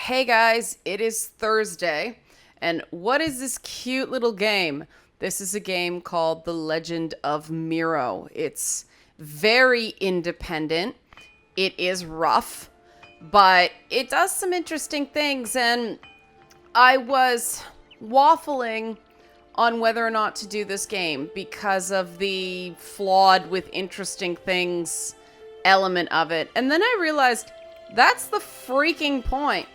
Hey guys, it is Thursday, and what is this cute little game? This is a game called The Legend of Miro. It's very independent. It is rough, but it does some interesting things, and I was waffling on whether or not to do this game because of the flawed with interesting things element of it. And then I realized that's the freaking point.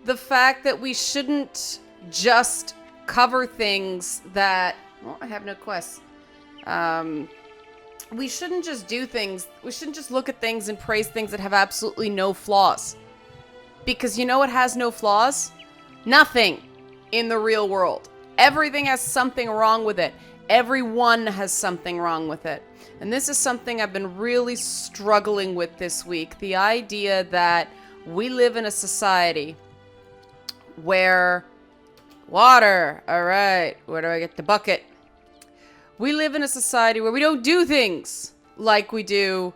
The fact that we shouldn't just cover things that, well, I have no quests. We shouldn't just do things. We shouldn't just look at things and praise things that have absolutely no flaws. Because you know what has no flaws? Nothing in the real world. Everything has something wrong with it. Everyone has something wrong with it. And this is something I've been really struggling with this week. The idea that we live in a society where water, all right, where do I get the bucket? We live in a society where we don't do things like we do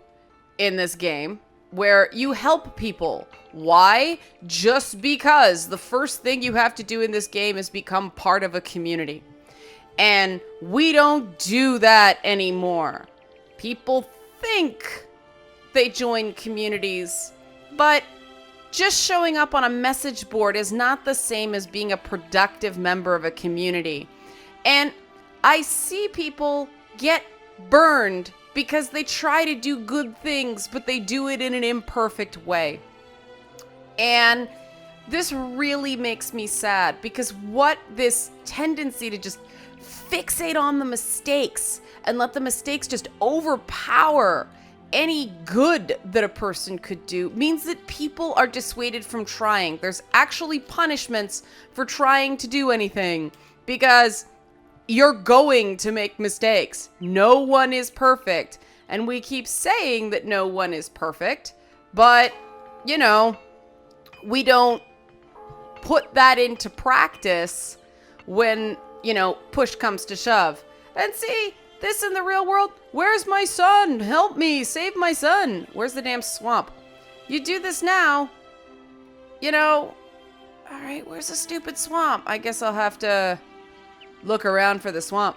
in this game, where you help people. Why? Just because the first thing you have to do in this game is become part of a community. And we don't do that anymore. People think they join communities, but just showing up on a message board is not the same as being a productive member of a community. And I see people get burned because they try to do good things, but they do it in an imperfect way. And this really makes me sad because what this tendency to just fixate on the mistakes and let the mistakes just overpower any good that a person could do means that people are dissuaded from trying. There's actually punishments for trying to do anything because you're going to make mistakes. No one is perfect. And we keep saying that no one is perfect, but, you know, we don't put that into practice when, push comes to shove. And see, this in the real world, where's my son? Help me, save my son. Where's the damn swamp? You do this now, all right, where's the stupid swamp? I guess I'll have to look around for the swamp.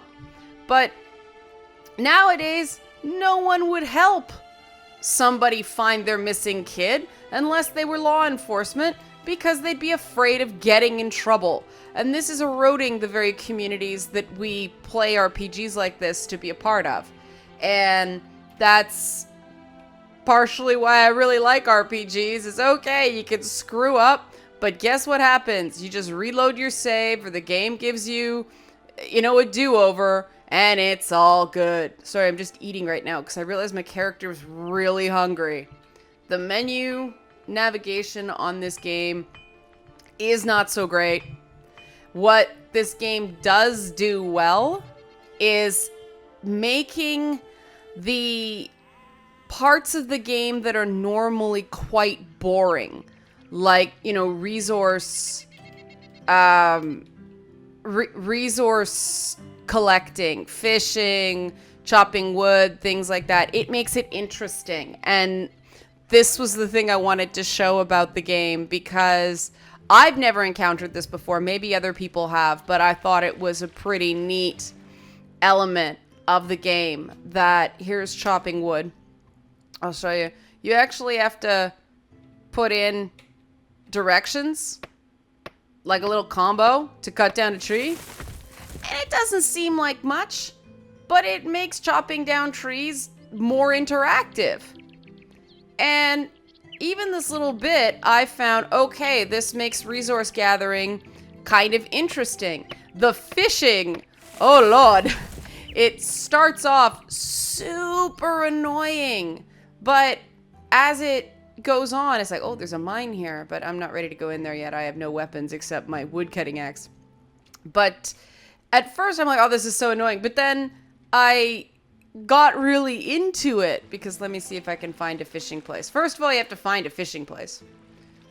But nowadays, no one would help somebody find their missing kid unless they were law enforcement because they'd be afraid of getting in trouble. And this is eroding the very communities that we play RPGs like this to be a part of. And that's partially why I really like RPGs. It's okay, you can screw up, but guess what happens? You just reload your save or the game gives you, a do-over and it's all good. Sorry, I'm just eating right now because I realized my character is really hungry. The menu navigation on this game is not so great. What this game does do well is making the parts of the game that are normally quite boring, like, resource collecting, fishing, chopping wood, things like that. It makes it interesting. And this was the thing I wanted to show about the game because I've never encountered this before. Maybe other people have, but I thought it was a pretty neat element of the game that here's chopping wood. I'll show you. You actually have to put in directions, like a little combo to cut down a tree. And it doesn't seem like much, but it makes chopping down trees more interactive. And even this little bit, I found, okay, this makes resource gathering kind of interesting. The fishing, oh Lord, it starts off super annoying. But as it goes on, it's like, oh, there's a mine here, but I'm not ready to go in there yet. I have no weapons except my wood cutting axe. But at first I'm like, oh, this is so annoying. But then I got really into it because let me see if I can find a fishing place. First of all, you have to find a fishing place,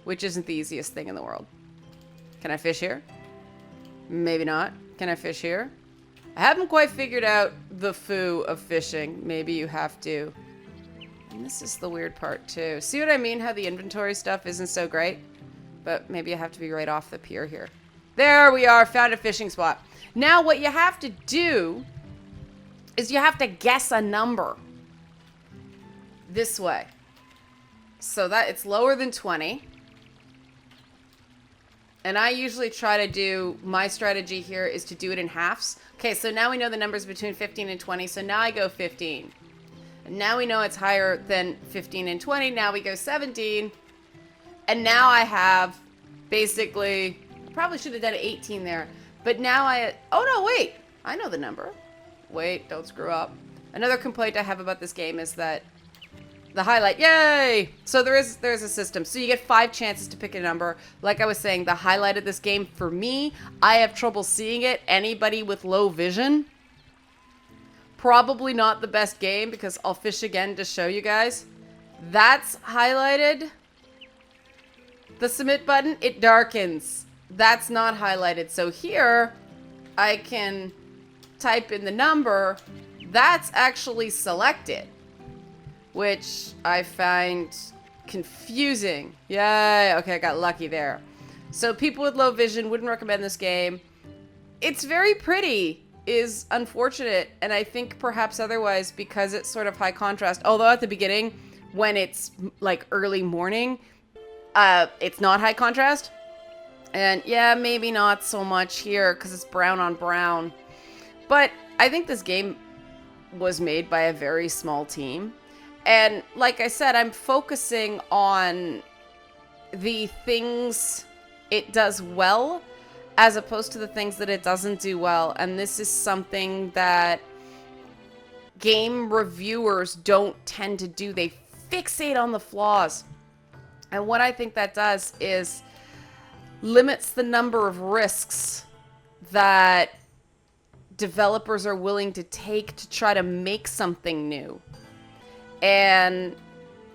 which isn't the easiest thing in the world. Can I fish here? Maybe not. Can I fish here? I haven't quite figured out the foo of fishing. Maybe you have to. And this is the weird part too. See what I mean? How the inventory stuff isn't so great? But maybe I have to be right off the pier here. There we are, found a fishing spot. Now what you have to do is you have to guess a number. This way. So that it's lower than 20. And I usually try to do, my strategy here is to do it in halves. Okay, so now we know the numbers between 15 and 20, so now I go 15. And now we know it's higher than 15 and 20, now we go 17. And now I have basically, probably should have done 18 there. But now oh no, wait, I know the number. Wait, don't screw up. Another complaint I have about this game is that the highlight, yay! So there's a system. So you get 5 chances to pick a number. Like I was saying, the highlight of this game, for me, I have trouble seeing it. Anybody with low vision, probably not the best game, because I'll fish again to show you guys. That's highlighted. The submit button, it darkens. That's not highlighted. So here, I can type in the number. That's actually selected, which I find confusing. Yay, okay, I got lucky there. So people with low vision wouldn't recommend this game. It's very pretty, is unfortunate, and I think perhaps otherwise because it's sort of high contrast. Although at the beginning, when it's like early morning, it's not high contrast. And yeah, maybe not so much here because it's brown on brown. But I think this game was made by a very small team. And like I said, I'm focusing on the things it does well as opposed to the things that it doesn't do well. And this is something that game reviewers don't tend to do. They fixate on the flaws. And what I think that does is limits the number of risks that developers are willing to take to try to make something new. And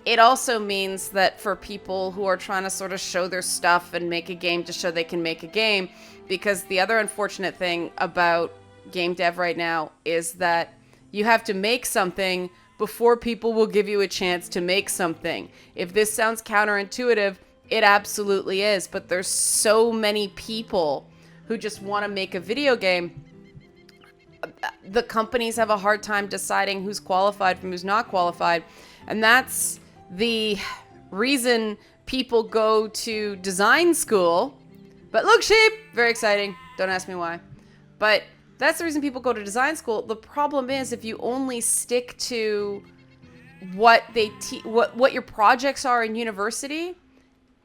it also means that for people who are trying to sort of show their stuff and make a game to show they can make a game, because the other unfortunate thing about game dev right now is that you have to make something before people will give you a chance to make something. If this sounds counterintuitive, it absolutely is, but there's so many people who just want to make a video game. The companies have a hard time deciding who's qualified from who's not qualified, and that's the reason people go to design school. But look, sheep! Very exciting. Don't ask me why. But that's the reason people go to design school. The problem is if you only stick to what they what your projects are in university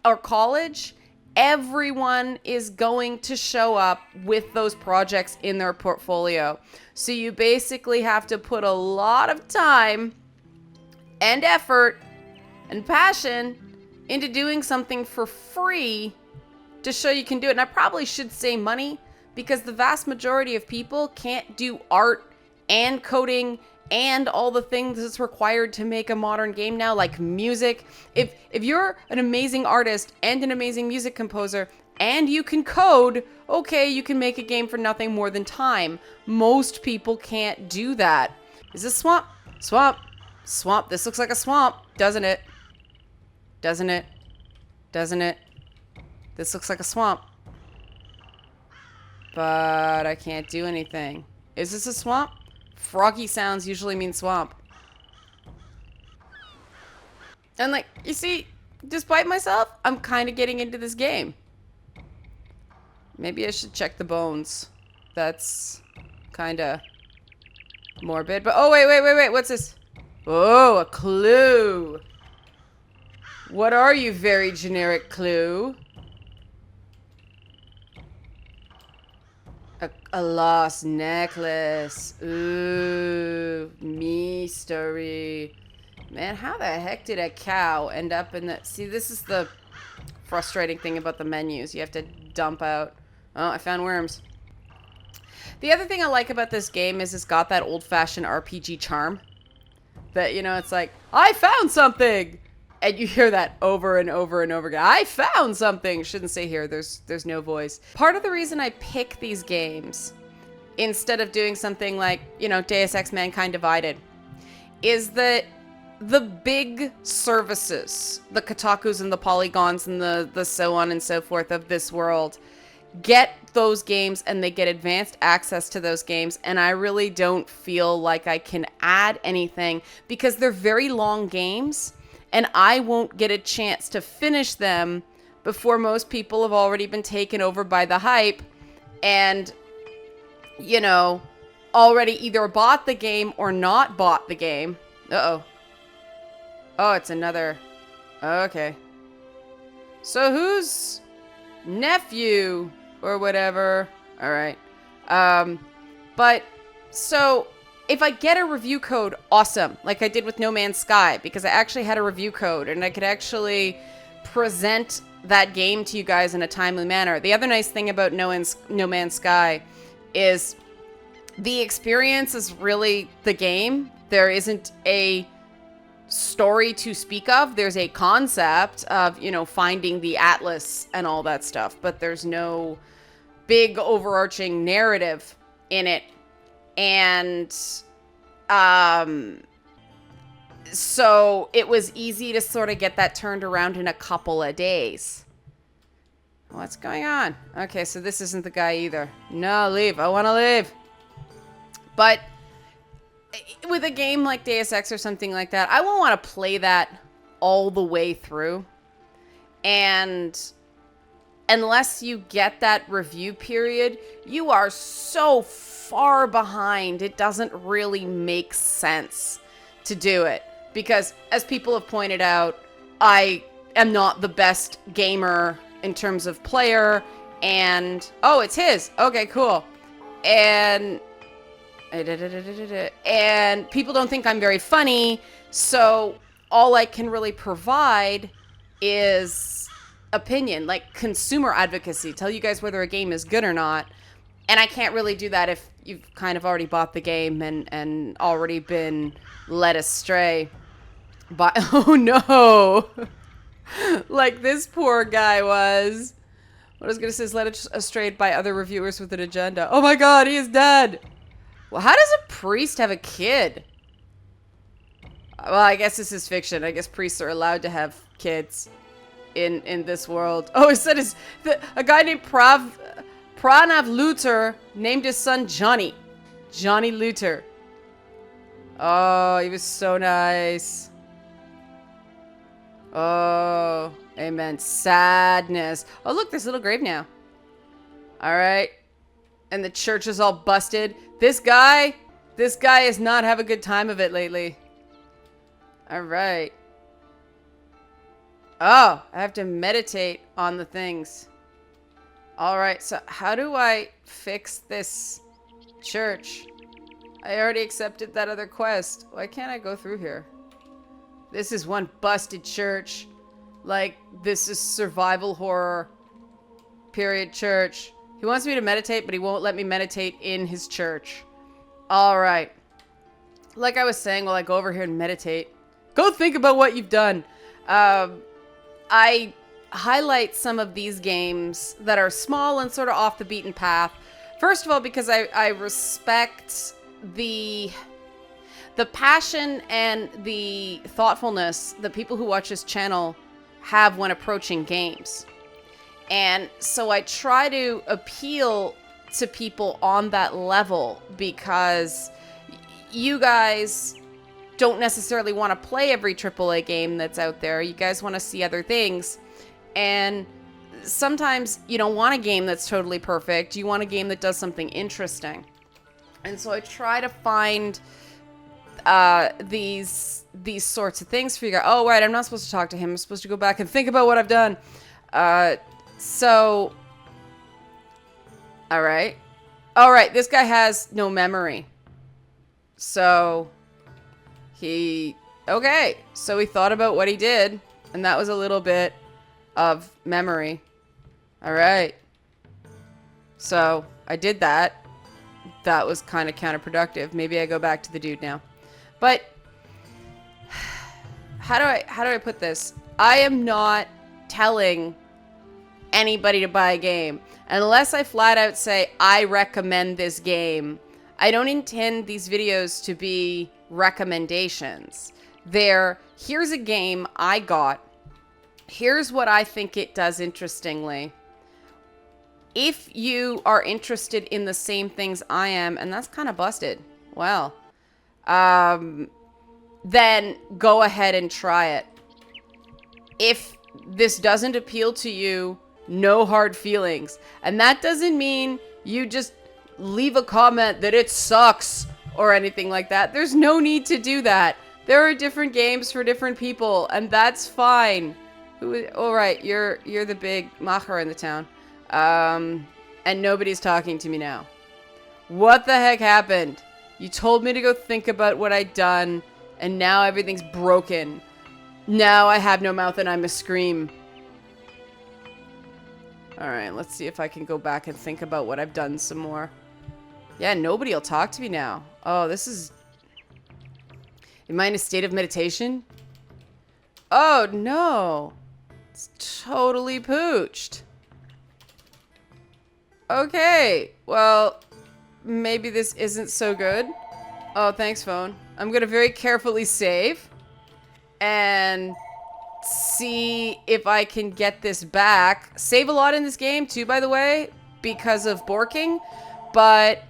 or college, everyone is going to show up with those projects in their portfolio. So you basically have to put a lot of time and effort and passion into doing something for free to show you can do it. And I probably should say money, because the vast majority of people can't do art and coding and all the things that's required to make a modern game now, like music. If you're an amazing artist and an amazing music composer and you can code, okay, you can make a game for nothing more than time. Most people can't do that. Is this swamp? Swamp. Swamp. This looks like a swamp, doesn't it? Doesn't it? Doesn't it? This looks like a swamp. But I can't do anything. Is this a swamp? Froggy sounds usually mean swamp. And like, you see, despite myself, I'm kind of getting into this game. Maybe I should check the bones. That's kind of morbid. But oh, wait. What's this? Oh, a clue. What are you, very generic clue? A lost necklace. Ooh, mystery. Man, how the heck did a cow end up in the... See, this is the frustrating thing about the menus. You have to dump out... Oh, I found worms. The other thing I like about this game is it's got that old-fashioned RPG charm. That, you know, it's like, I found something! And you hear that over and over and over again. I found something! Shouldn't say here, there's no voice. Part of the reason I pick these games, instead of doing something like, you know, Deus Ex Mankind Divided, is that the big services, the Kotakus and the Polygons and the so on and so forth of this world, get those games and they get advanced access to those games, and I really don't feel like I can add anything because they're very long games and I won't get a chance to finish them before most people have already been taken over by the hype and, you know, already either bought the game or not bought the game. Uh-oh. Oh, it's another... Okay. So who's nephew or whatever? Alright. But, so, if I get a review code, awesome. Like I did with No Man's Sky, because I actually had a review code, and I could actually present that game to you guys in a timely manner. The other nice thing about No Man's Sky is the experience is really the game. There isn't a story to speak of. There's a concept of, you know, finding the Atlas and all that stuff, but there's no big overarching narrative in it. And so it was easy to sort of get that turned around in a couple of days. What's going on? Okay, so this isn't the guy either. No, leave. I want to leave. But with a game like Deus Ex or something like that, I won't want to play that all the way through. And unless you get that review period, you are so far behind, it doesn't really make sense to do it. Because, as people have pointed out, I am not the best gamer in terms of player, and... Oh, it's his! Okay, cool. And people don't think I'm very funny, so all I can really provide is opinion, like consumer advocacy, tell you guys whether a game is good or not. And I can't really do that if you've kind of already bought the game and already been led astray by, oh no, like this poor guy was. What I was going to say is led astray by other reviewers with an agenda. Oh my god, he is dead. Well, how does a priest have a kid? Well, I guess this is fiction. I guess priests are allowed to have kids in this world. Oh, it said a guy named Pranav Luther named his son Johnny. Johnny Luther. Oh, he was so nice. Oh, amen. Sadness. Oh, look, there's a little grave now. All right. And the church is all busted. This guy has not have a good time of it lately. All right. Oh, I have to meditate on the things. All right, so how do I fix this church? I already accepted that other quest. Why can't I go through here? This is one busted church. Like, this is survival horror. Period church. He wants me to meditate, but he won't let me meditate in his church. All right. Like I was saying, while I go over here and meditate, go think about what you've done. I highlight some of these games that are small and sort of off the beaten path. First of all, because I respect the passion and the thoughtfulness that people who watch this channel have when approaching games. And so I try to appeal to people on that level because you guys don't necessarily want to play every AAA game that's out there. You guys want to see other things. And sometimes you don't want a game that's totally perfect. You want a game that does something interesting. And so I try to find these sorts of things for you guys. Oh, right, I'm not supposed to talk to him. I'm supposed to go back and think about what I've done. So, all right. All right, this guy has no memory. So, okay. So he thought about what he did, and that was a little bit of memory. All right. So, I did that. That was kind of counterproductive. Maybe I go back to the dude now. But, how do I put this? I am not telling anybody to buy a game. Unless I flat out say, I recommend this game. I don't intend these videos to be recommendations. Here's a game I got. Here's what I think it does interestingly. If you are interested in the same things I am, and that's kind of busted, well, then go ahead and try it. If this doesn't appeal to you, no hard feelings. And that doesn't mean you just leave a comment that it sucks or anything like that. There's no need to do that. There are different games for different people, and that's fine. All right, you're the big macher in the town. And nobody's talking to me now. What the heck happened? You told me to go think about what I'd done, and now everything's broken. Now I have no mouth and I must scream. Alright, let's see if I can go back and think about what I've done some more. Yeah, nobody will talk to me now. Oh, this is... Am I in a state of meditation? Oh, no. It's totally pooched. Okay, well, maybe this isn't so good. Oh, thanks, phone. I'm gonna very carefully save and see if I can get this back. Save a lot in this game, too, by the way, because of borking. But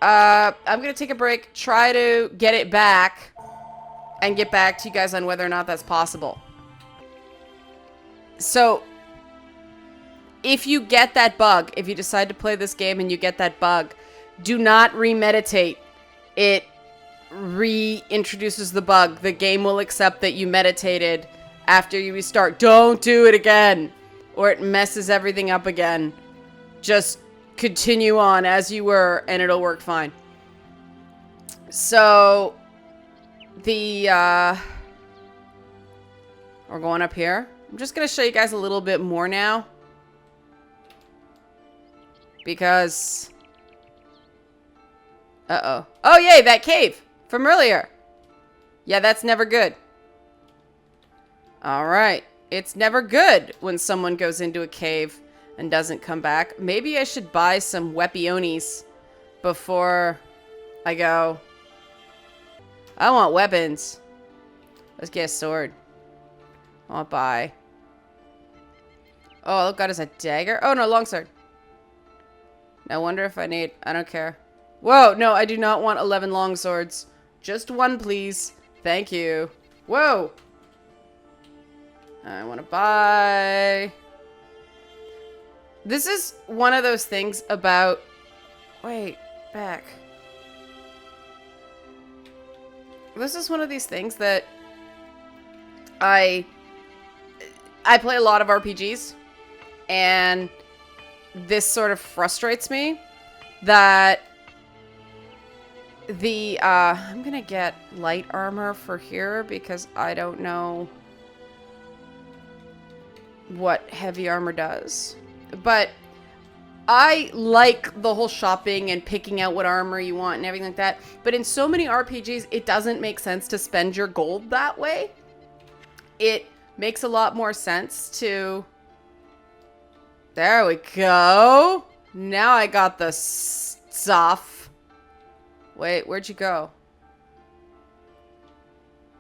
I'm gonna take a break, try to get it back, and get back to you guys on whether or not that's possible. So... if you get that bug, if you decide to play this game and you get that bug, do not remeditate. It reintroduces the bug. The game will accept that you meditated after you restart. Don't do it again, or it messes everything up again. Just continue on as you were, and it'll work fine. So, we're going up here. I'm just going to show you guys a little bit more now. Because... uh-oh. Oh, yay, that cave from earlier. Yeah, that's never good. Alright. It's never good when someone goes into a cave and doesn't come back. Maybe I should buy some weapionis before I go. I want weapons. Let's get a sword. I want to buy. Oh, all I've got is a dagger. Oh, no, longsword. I wonder if I need... I don't care. Whoa, no, I do not want 11 longswords. Just one, please. Thank you. Whoa. I want to buy... This is one of those things about... Wait, back. This is one of these things that... I play a lot of RPGs. And... this sort of frustrates me that I'm gonna get light armor for here because I don't know what heavy armor does. But I like the whole shopping and picking out what armor you want and everything like that. But in so many RPGs, it doesn't make sense to spend your gold that way. It makes a lot more sense to... There we go. Now I got the stuff. Wait, where'd you go?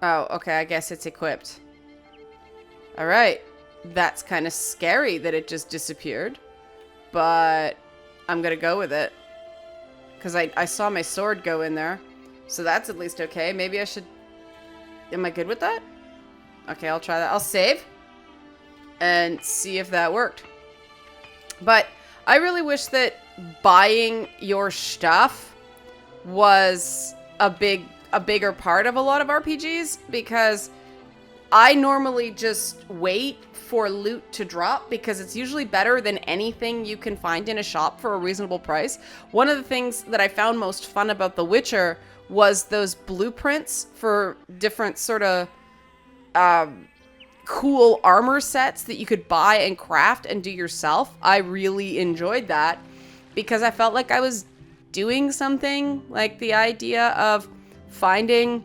Oh, okay, I guess it's equipped. Alright. That's kind of scary that it just disappeared. But I'm gonna go with it. Because I saw my sword go in there. So that's at least okay. Maybe I should... Am I good with that? Okay, I'll try that. I'll save. And see if that worked. But I really wish that buying your stuff was a bigger part of a lot of RPGs, because I normally just wait for loot to drop because it's usually better than anything you can find in a shop for a reasonable price. One of the things that I found most fun about The Witcher was those blueprints for different sort of cool armor sets that you could buy and craft and do yourself. I really enjoyed that because I felt like I was doing something. Like the idea of finding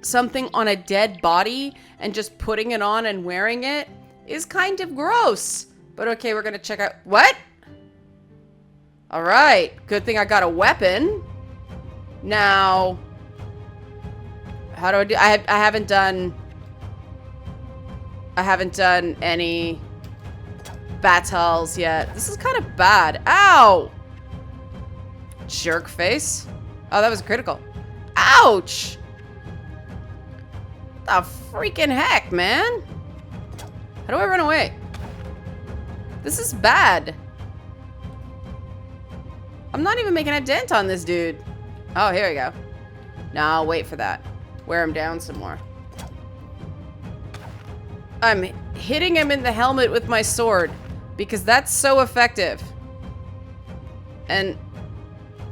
something on a dead body and just putting it on and wearing it is kind of gross. But okay, we're gonna check out... What? Alright, good thing I got a weapon. Now... How do I do? I haven't done any battles yet. This is kind of bad. Ow! Jerk face. Oh, that was critical. Ouch! What the freaking heck, man? How do I run away? This is bad. I'm not even making a dent on this dude. Oh, here we go. No, I'll wait for that. Wear him down some more. I'm hitting him in the helmet with my sword because that's so effective. And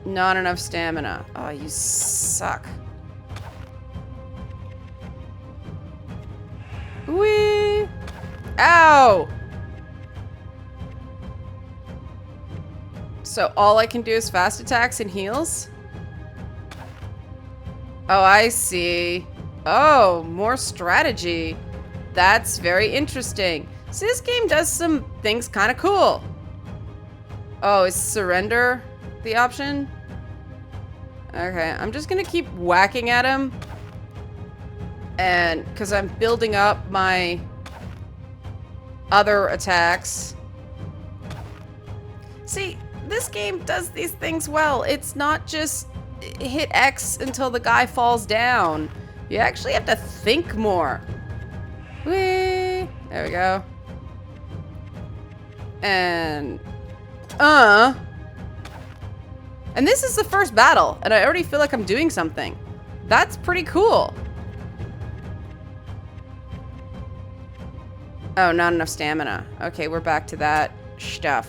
not enough stamina. Oh, you suck. Whee! Ow! So all I can do is fast attacks and heals? Oh, I see. Oh, more strategy. That's very interesting. So this game does some things kind of cool. Oh, is surrender the option? Okay, I'm just gonna keep whacking at him. And because I'm building up my other attacks. See, this game does these things well. It's not just hit X until the guy falls down. You actually have to think more. Whee! There we go. And this is the first battle, and I already feel like I'm doing something. That's pretty cool. Oh, not enough stamina. Okay, we're back to that stuff.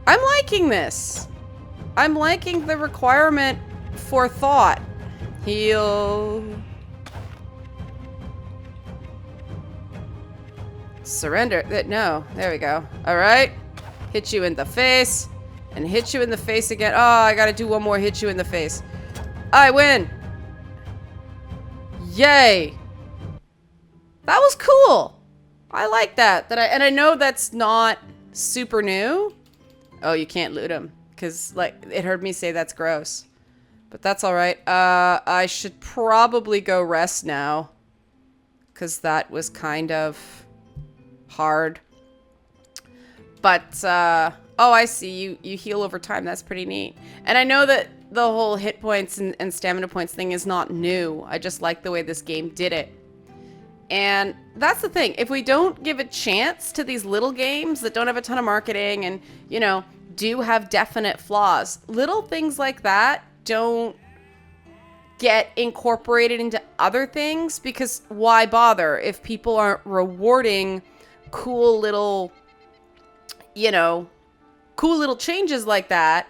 I'm liking this. I'm liking the requirement for thought. Heal. Surrender. No, there we go. All right. Hit you in the face. And hit you in the face again. Oh, I gotta do one more hit you in the face. I win. Yay. That was cool. I like that. And I know that's not super new. Oh, you can't loot them. Because, like, it heard me say that's gross. But that's alright. I should probably go rest now. Because that was kind of hard. But, oh, I see. You heal over time. That's pretty neat. And I know that the whole hit points and stamina points thing is not new. I just like the way this game did it. And that's the thing. If we don't give a chance to these little games that don't have a ton of marketing and, you know, do have definite flaws, little things like that don't get incorporated into other things, because why bother if people aren't rewarding cool little, you know, cool little changes like that,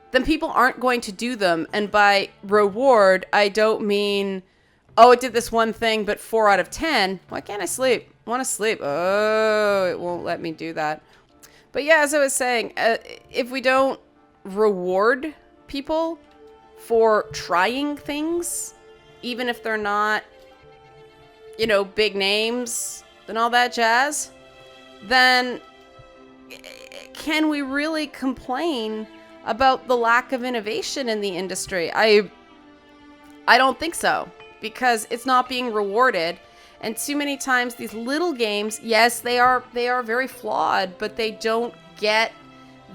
then people aren't going to do them. And by reward, I don't mean, oh, it did this one thing, but 4 out of 10. Why can't I sleep? I want to sleep. Oh, it won't let me do that. But yeah, as I was saying, if we don't reward people for trying things, even if they're not, you know, big names and all that jazz, then can we really complain about the lack of innovation in the industry? I don't think so, because it's not being rewarded. And too many times these little games, yes, they are very flawed, but they don't get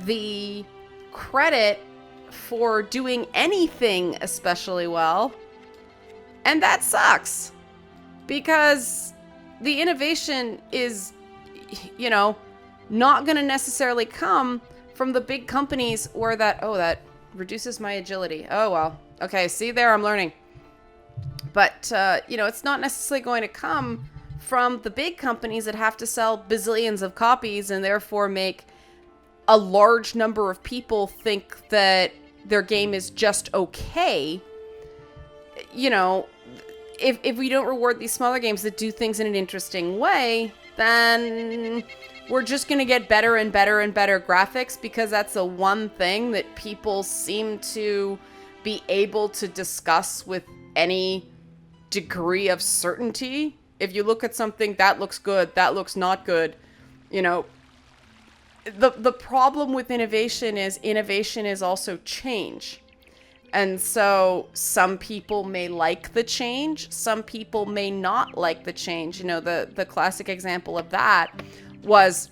the credit for doing anything especially well. And that sucks, because the innovation is, you know, not going to necessarily come from the big companies where that reduces my agility. Oh, well. Okay, see there, I'm learning. But, you know, it's not necessarily going to come from the big companies that have to sell bazillions of copies and therefore make a large number of people think that their game is just okay. You know, if we don't reward these smaller games that do things in an interesting way, then we're just going to get better and better and better graphics, because that's the one thing that people seem to be able to discuss with any degree of certainty. If you look at something, that looks good, that looks not good, you know. The problem with innovation is also change. And so some people may like the change, some people may not like the change. You know, the classic example of that was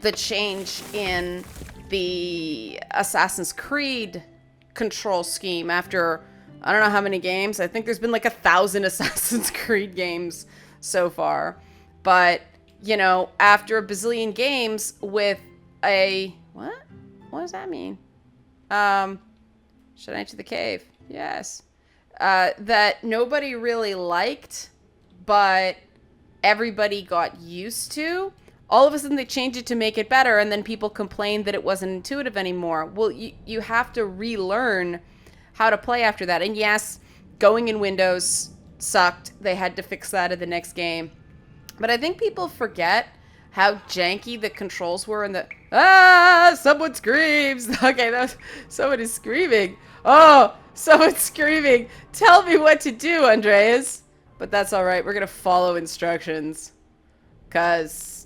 the change in the Assassin's Creed control scheme after, I don't know how many games. I think there's been like 1,000 Assassin's Creed games so far. But, you know, after a bazillion games with a... What? What does that mean? Should I enter the cave? Yes. That nobody really liked, but everybody got used to. All of a sudden they changed it to make it better, and then people complained that it wasn't intuitive anymore. Well, you have to relearn how to play after that. And yes, going in Windows sucked. They had to fix that in the next game. But I think people forget how janky the controls were in the... Ah! Someone screams! Okay, someone is screaming. Oh! Someone's screaming! Tell me what to do, Andreas! But that's alright, we're gonna follow instructions. Because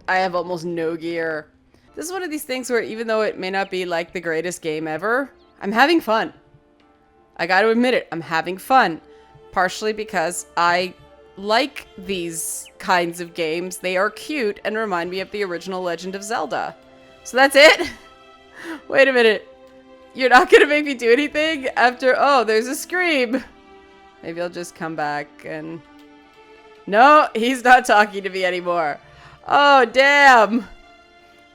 I have almost no gear. This is one of these things where even though it may not be like the greatest game ever, I'm having fun. I gotta admit it, I'm having fun. Partially because I like these kinds of games. They are cute and remind me of the original Legend of Zelda. So that's it? Wait a minute. You're not gonna make me do anything after... Oh, there's a scream. Maybe I'll just come back and... No, he's not talking to me anymore. Oh, damn.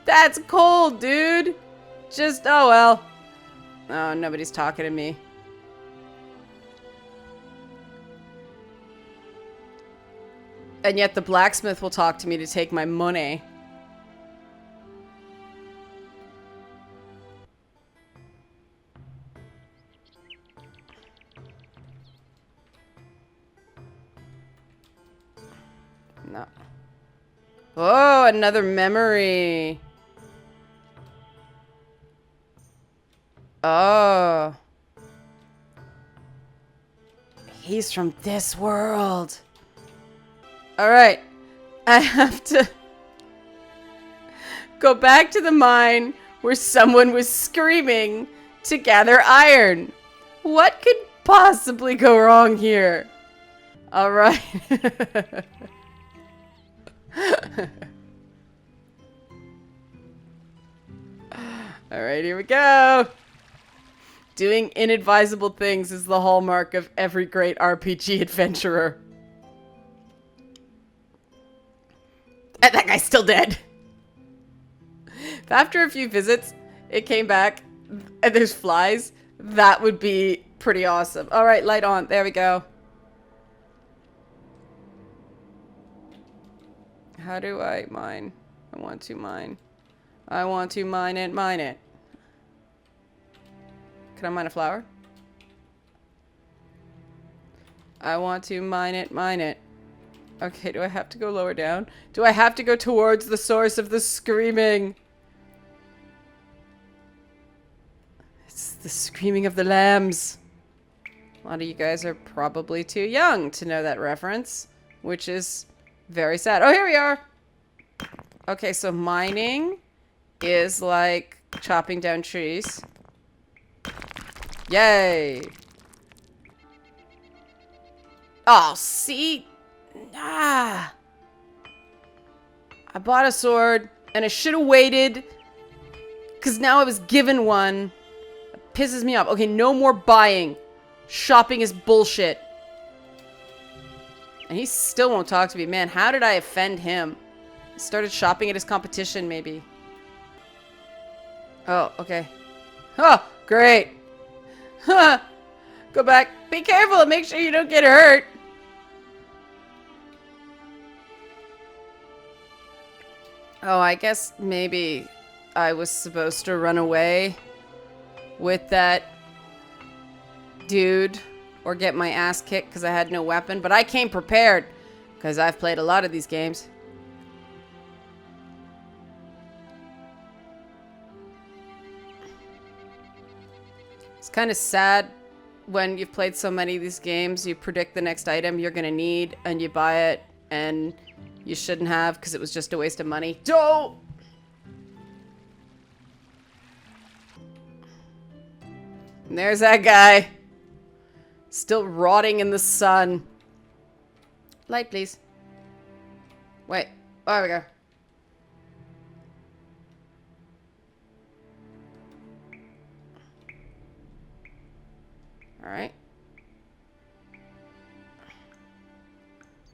That's cold, dude. Just... Oh, well. Oh, nobody's talking to me. And yet the blacksmith will talk to me to take my money. No. Oh, another memory. Oh. He's from this world. Alright. I have to go back to the mine where someone was screaming to gather iron. What could possibly go wrong here? Alright. Alright, here we go. Doing inadvisable things is the hallmark of every great RPG adventurer. And that guy's still dead. If after a few visits, it came back and there's flies, that would be pretty awesome. Alright, light on. There we go. How do I mine? I want to mine. I want to mine it, mine it. Can I mine a flower? I want to mine it, mine it. Okay, do I have to go lower down? Do I have to go towards the source of the screaming? It's the screaming of the lambs. A lot of you guys are probably too young to know that reference, which is very sad. Oh, here we are! Okay, so mining is like chopping down trees. Yay! Oh, see? Ah! I bought a sword, and I should have waited, because now I was given one. It pisses me off. Okay, no more buying. Shopping is bullshit. And he still won't talk to me. Man, how did I offend him? Started shopping at his competition, maybe. Oh, okay. Oh, great. Huh. Go back. Be careful and make sure you don't get hurt. Oh, I guess maybe I was supposed to run away with that dude or get my ass kicked because I had no weapon. But I came prepared because I've played a lot of these games. It's kind of sad when you've played so many of these games, you predict the next item you're going to need and you buy it and you shouldn't have because it was just a waste of money. Don't! And there's that guy. Still rotting in the sun. Light, please. Wait. Oh, there we go. Alright.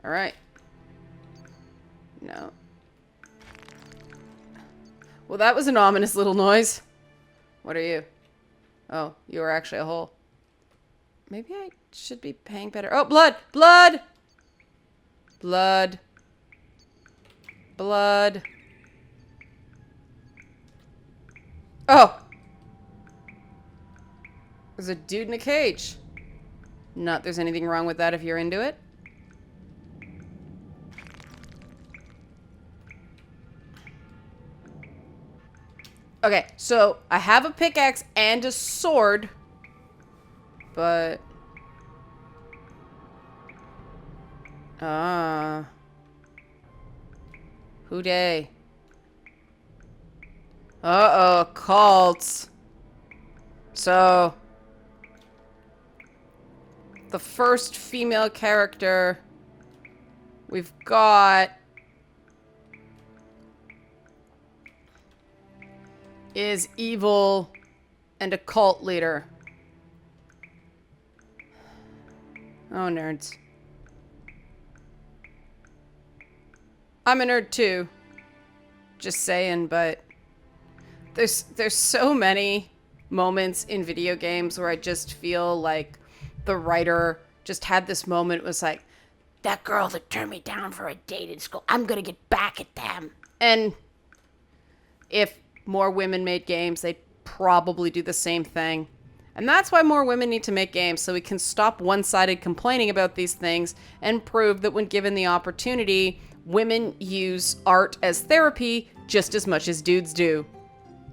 Alright. No. Well, that was an ominous little noise. What are you? Oh, you are actually a hole. Maybe I should be paying better. Oh, blood! Blood! Blood. Blood. Oh! There's a dude in a cage. Not there's anything wrong with that if you're into it. Okay, so I have a pickaxe and a sword, but... Who dey? Uh-oh, cults. So... the first female character we've got is evil and a cult leader. Oh, nerds. I'm a nerd too. Just saying, but there's so many moments in video games where I just feel like the writer just had this moment. It was like, that girl that turned me down for a date in school, I'm gonna get back at them. And if more women made games, they'd probably do the same thing. And that's why more women need to make games, so we can stop one-sided complaining about these things and prove that when given the opportunity, women use art as therapy just as much as dudes do.